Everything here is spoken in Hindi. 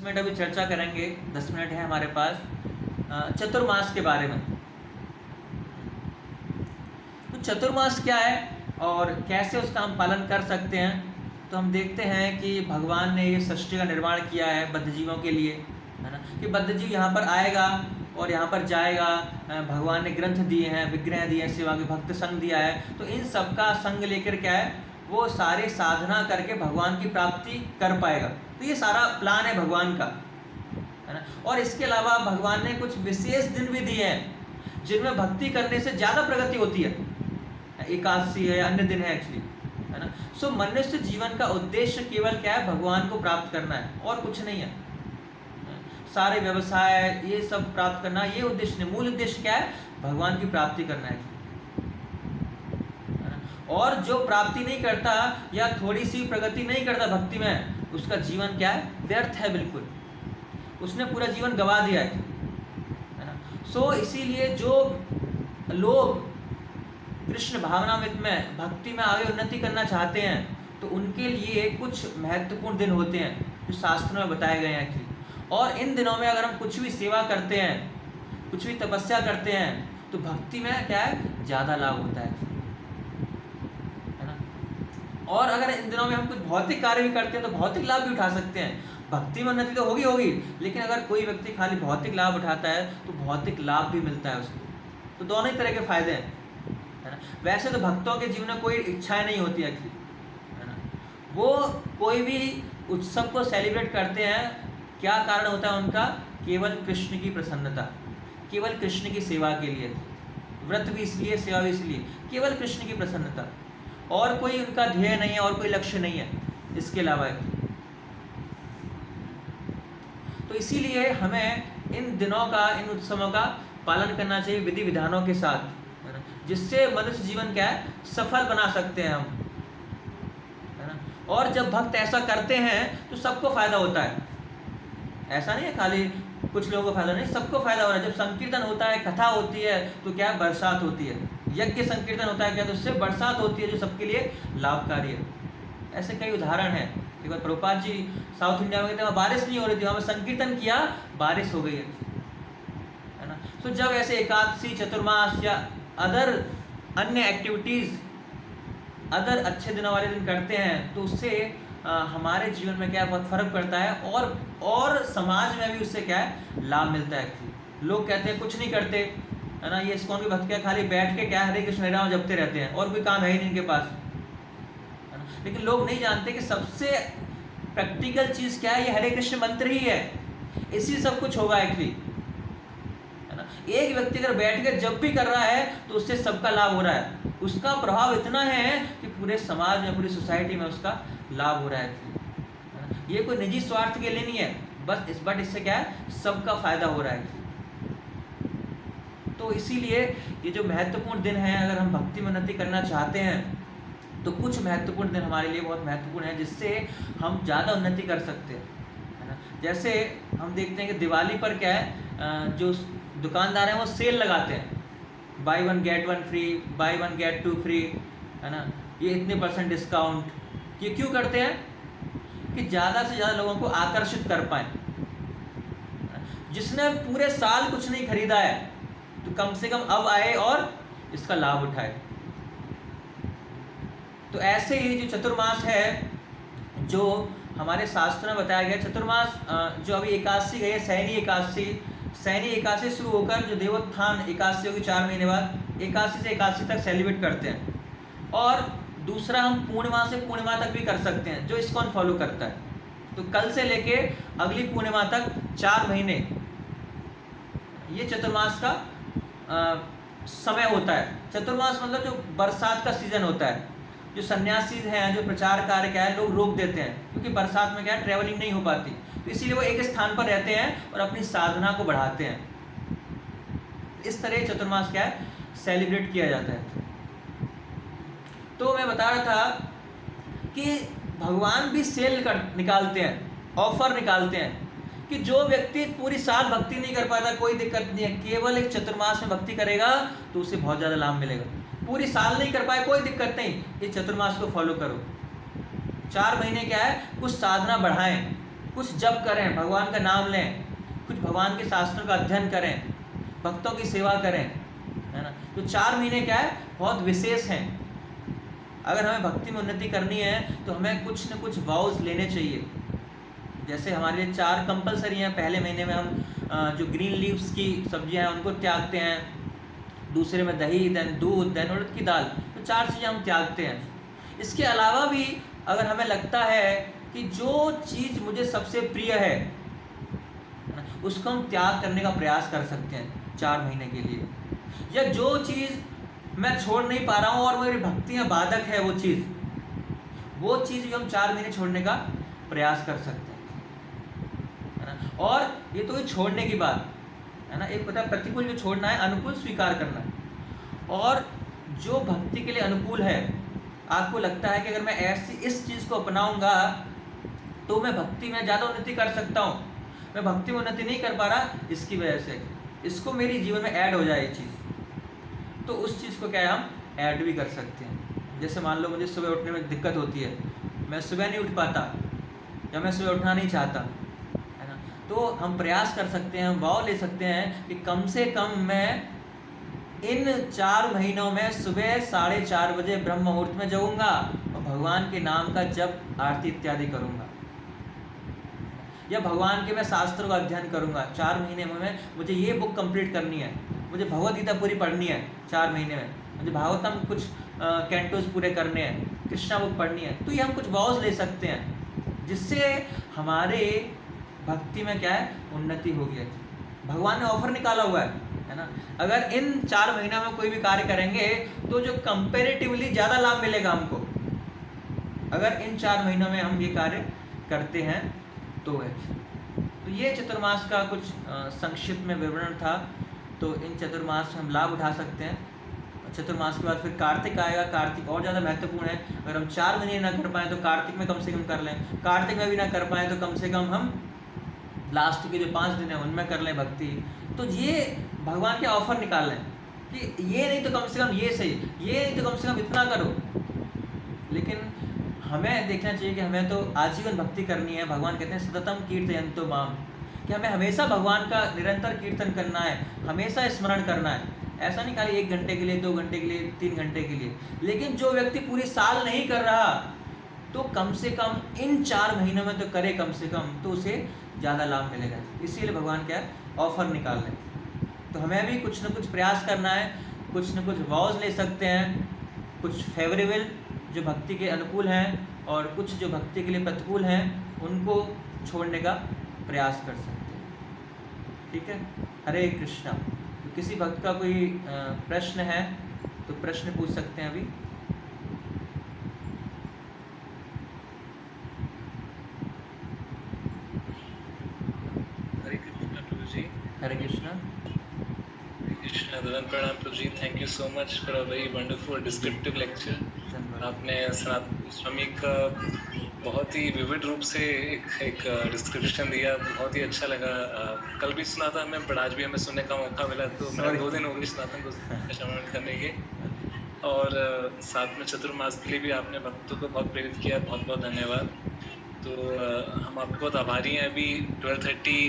मिनट अभी चर्चा करेंगे, 10 मिनट है हमारे पास चतुर्मास के बारे में। तो चतुर्मास क्या है और कैसे उसका हम पालन कर सकते हैं। तो हम देखते हैं कि भगवान ने ये सृष्टि का निर्माण किया है बद्धजीवों के लिए, है ना, कि बद्धजीव यहाँ पर आएगा और यहाँ पर जाएगा। भगवान ने ग्रंथ दिए हैं, विग्रह दिए हैं, सेवा के भक्त संग दिया है। तो इन सब का संग लेकर क्या है, वो सारे साधना करके भगवान की प्राप्ति कर पाएगा। तो ये सारा प्लान है भगवान का, है ना। और इसके अलावा भगवान ने कुछ विशेष दिन भी दिए हैं जिनमें भक्ति करने से ज़्यादा प्रगति होती है। एकादशी है, अन्य दिन है एक्चुअली, है ना। सो मनुष्य जीवन का उद्देश्य केवल क्या है, भगवान को प्राप्त करना है और कुछ नहीं है। सारे व्यवसाय ये सब प्राप्त करना, ये उद्देश्य नहीं। मूल उद्देश्य क्या है, भगवान की प्राप्ति करना है। और जो प्राप्ति नहीं करता या थोड़ी सी प्रगति नहीं करता भक्ति में, उसका जीवन क्या है, व्यर्थ है बिल्कुल। उसने पूरा जीवन गवा दिया है ना। सो इसीलिए जो लोग कृष्ण भावनामृत में भक्ति में आगे उन्नति करना चाहते हैं, तो उनके लिए कुछ महत्वपूर्ण दिन होते हैं जो शास्त्रों में बताए गए हैं कि, और इन दिनों में अगर हम कुछ भी सेवा करते हैं, कुछ भी तपस्या करते हैं, तो भक्ति में क्या है, ज़्यादा लाभ होता है ना। और अगर इन दिनों में हम कुछ भौतिक कार्य भी करते हैं तो भौतिक लाभ भी उठा सकते हैं। भक्ति में उन्नति तो होगी, लेकिन अगर कोई व्यक्ति खाली भौतिक लाभ उठाता है तो भौतिक लाभ भी मिलता है उसको। तो दोनों ही तरह के फायदे हैं, है ना। वैसे तो भक्तों के जीवन में कोई इच्छाएं नहीं होती है ना। वो कोई भी उत्सव को सेलिब्रेट करते हैं, क्या कारण होता है उनका, केवल कृष्ण की प्रसन्नता, केवल कृष्ण की सेवा के लिए। व्रत भी इसलिए, सेवा भी इसलिए, केवल कृष्ण की प्रसन्नता, और कोई उनका ध्येय नहीं है और कोई लक्ष्य नहीं है इसके अलावा। तो इसीलिए हमें इन दिनों का, इन उत्सवों का पालन करना चाहिए विधि विधानों के साथ, है ना, जिससे मनुष्य जीवन क्या है, सफल बना सकते हैं हम, है ना। और जब भक्त ऐसा करते हैं तो सबको फायदा होता है। ऐसा नहीं है खाली कुछ लोगों को फायदा, नहीं, सबको फायदा हो रहा है। जब संकीर्तन होता है, कथा होती है, तो क्या है, बरसात होती है। यज्ञ संकीर्तन होता है क्या, तो उससे बरसात होती है जो सबके लिए लाभकारी है। ऐसे कई उदाहरण हैं। एक बार प्रभुपाद जी साउथ इंडिया में गए थे, वहाँ बारिश नहीं हो रही थी, वहाँ पर संकीर्तन किया, बारिश हो गई है ना। तो जब ऐसे एकादशी, चतुर्मास या अदर अन्य एक्टिविटीज़, अदर अच्छे दिनों वाले दिन करते हैं, तो उससे हमारे जीवन में क्या है, बहुत फर्क पड़ता है, और समाज में भी उससे क्या है, लाभ मिलता है। लोग कहते हैं कुछ नहीं करते, है ना, ये इस्कॉन के भक्त क्या खाली बैठ के क्या हरे कृष्ण हरे राम जपते रहते हैं और कोई काम है ही नहीं इनके पास, है ना। लेकिन लोग नहीं जानते कि सबसे प्रैक्टिकल चीज़ क्या है, ये हरे कृष्ण मंत्र ही है, इसी सब कुछ होगा एक्चुअली, है ना। एक व्यक्ति अगर बैठ कर जब भी कर रहा है तो उससे सबका लाभ हो रहा है, उसका प्रभाव इतना है कि पूरे समाज में, पूरी सोसाइटी में उसका लाभ हो रहा है ना। ये कोई निजी स्वार्थ के लिए नहीं है, बट इससे क्या है, सबका फायदा हो रहा है। तो इसीलिए ये जो महत्वपूर्ण दिन है, अगर हम भक्ति में उन्नति करना चाहते हैं तो कुछ महत्वपूर्ण दिन हमारे लिए बहुत महत्वपूर्ण है, जिससे हम ज़्यादा उन्नति कर सकते हैं, है ना। जैसे हम देखते हैं कि दिवाली पर क्या है, जो दुकानदार हैं वो सेल लगाते हैं, buy one get one free, buy one get two free, है ना, ये इतने % डिस्काउंट। ये क्यों करते हैं, कि ज़्यादा से ज़्यादा लोगों को आकर्षित कर पाएँ। जिसने पूरे साल कुछ नहीं खरीदा है तो कम से कम अब आए और इसका लाभ उठाए। तो ऐसे ही जो चतुर्मास है, जो हमारे शास्त्र में बताया गया, चतुर्मास जो अभी एकादशी गई है, सैनी एकादशी शुरू होकर जो देवोत्थान एकादशी होगी 4 महीने बाद, एकादशी से एकादशी तक सेलिब्रेट करते हैं। और दूसरा हम पूर्णिमा से पूर्णिमा तक भी कर सकते हैं, जो इस्कॉन फॉलो करता है। तो कल से लेके अगली पूर्णिमा तक 4 महीने ये चतुर्मास का समय होता है। चतुर्मास मतलब जो बरसात का सीजन होता है, जो सन्यासी हैं, जो प्रचार कार्य क्या है, लोग रोक देते हैं, क्योंकि बरसात में क्या है, ट्रैवलिंग नहीं हो पाती, तो इसीलिए वो एक स्थान पर रहते हैं और अपनी साधना को बढ़ाते हैं। इस तरह चतुर्मास क्या है, सेलिब्रेट किया जाता है। तो मैं बता रहा था कि भगवान भी सेल निकालते हैं, ऑफर निकालते हैं, कि जो व्यक्ति पूरी साल भक्ति नहीं कर पाता, कोई दिक्कत नहीं है, केवल एक चतुर्मास में भक्ति करेगा तो उसे बहुत ज़्यादा लाभ मिलेगा। पूरी साल नहीं कर पाए, कोई दिक्कत नहीं, ये चतुर्मास को फॉलो करो। 4 महीने क्या है, कुछ साधना बढ़ाएं, कुछ जप करें, भगवान का नाम लें, कुछ भगवान के शास्त्रों का अध्ययन करें, भक्तों की सेवा करें, है ना। तो 4 महीने क्या है, बहुत विशेष हैं। अगर हमें भक्ति में उन्नति करनी है तो हमें कुछ न कुछ वाउज लेने चाहिए। जैसे हमारे लिए 4 कंपलसरी हैं। पहले महीने में हम जो ग्रीन लीव्स की सब्जियां हैं उनको त्यागते हैं, दूसरे में दही, देन दूध, देन उड़द की दाल, तो 4 चीज़ें हम त्यागते हैं। इसके अलावा भी अगर हमें लगता है कि जो चीज़ मुझे सबसे प्रिय है उसको हम त्याग करने का प्रयास कर सकते हैं 4 महीने के लिए, या जो चीज़ मैं छोड़ नहीं पा रहा हूँ और मेरी भक्ति में बाधक है वो चीज़ भी हम 4 महीने छोड़ने का प्रयास कर सकते हैं, है ना। और ये तो छोड़ने की बात है ना। एक होता है प्रतिकूल जो छोड़ना है, अनुकूल स्वीकार करना है। और जो भक्ति के लिए अनुकूल है, आपको लगता है कि अगर मैं इस चीज़ को अपनाऊंगा तो मैं भक्ति में ज़्यादा उन्नति कर सकता हूँ, मैं भक्ति में उन्नति नहीं कर पा रहा इसकी वजह से, इसको मेरी जीवन में ऐड हो जाए ये चीज़, तो उस चीज़ को क्या है हम ऐड भी कर सकते हैं। जैसे मान लो मुझे सुबह उठने में दिक्कत होती है, मैं सुबह नहीं उठ पाता या मैं सुबह उठना नहीं चाहता, है ना। तो हम प्रयास कर सकते हैं, हम वाव ले सकते हैं कि कम से कम मैं इन 4 महीनों में सुबह 4:30 बजे ब्रह्म मुहूर्त में जाऊँगा और भगवान के नाम का जप, आरती इत्यादि करूँगा, या भगवान के मैं शास्त्रों का अध्ययन करूँगा। 4 महीने में मुझे ये बुक कंप्लीट करनी है, मुझे भगवद गीता पूरी पढ़नी है 4 महीने में, मुझे भागवतम कुछ कैंटोस पूरे करने हैं, कृष्णा बुक पढ़नी है। तो ये हम कुछ वाउज ले सकते हैं जिससे हमारे भक्ति में क्या है, उन्नति होगी। भगवान ने ऑफर निकाला हुआ है ना। अगर इन 4 महीनों में कोई भी कार्य करेंगे तो जो कंपेरेटिवली ज़्यादा लाभ मिलेगा हमको, अगर इन 4 महीनों में हम ये कार्य करते हैं तो है। तो ये चतुर्मास का कुछ संक्षिप्त में विवरण था। तो इन चतुर्मास से हम लाभ उठा सकते हैं। चतुर्मास के बाद फिर कार्तिक आएगा। कार्तिक और ज़्यादा महत्वपूर्ण है। अगर हम 4 महीने ना कर पाएँ तो कार्तिक में कम से कम कर लें, कार्तिक में भी ना कर पाएँ तो कम से कम हम लास्ट के जो 5 दिन हैं उनमें कर लें भक्ति। तो ये भगवान के ऑफर निकाल लें कि ये नहीं तो कम से कम ये सही, ये नहीं तो कम से कम इतना करो। लेकिन हमें देखना चाहिए कि हमें तो आजीवन भक्ति करनी है। भगवान कहते हैं सततम कीर्तयन्तो माम, कि हमें हमेशा भगवान का निरंतर कीर्तन करना है, हमेशा स्मरण करना है। ऐसा नहीं खाली 1 घंटे के लिए, 2 घंटे के लिए, 3 घंटे के लिए। लेकिन जो व्यक्ति पूरी साल नहीं कर रहा तो कम से कम इन 4 महीनों में तो करे कम से कम, तो उसे ज़्यादा लाभ मिलेगा। इसीलिए भगवान क्या ऑफर निकाल रहे हैं। तो हमें भी कुछ न कुछ प्रयास करना है, कुछ न कुछ वाउज ले सकते हैं, कुछ फेवरेबल जो भक्ति के अनुकूल हैं और कुछ जो भक्ति के लिए प्रतिकूल हैं उनको छोड़ने का प्रयास कर सकते हैं। ठीक है। हरे कृष्णा। तो किसी भक्त का कोई प्रश्न है तो प्रश्न पूछ सकते हैं अभी। हरे कृष्णा प्रभु जी। हरे कृष्णा। कृष्णा ददन प्रणाम प्रभु जी। Thank you so much for a very wonderful descriptive lecture. आपने सनातन स्वामी का बहुत ही विविध रूप से एक डिस्क्रिप्शन दिया, बहुत ही अच्छा लगा। कल भी सुना था हमें, पर आज भी हमें सुनने का मौका मिला, तो मेरा 2 दिन हो गए सनातन को श्रवण करने के। और साथ में चतुर्मास के लिए भी आपने भक्तों को बहुत प्रेरित किया, बहुत बहुत धन्यवाद। तो हम आपके बहुत आभारी हैं। अभी 12:30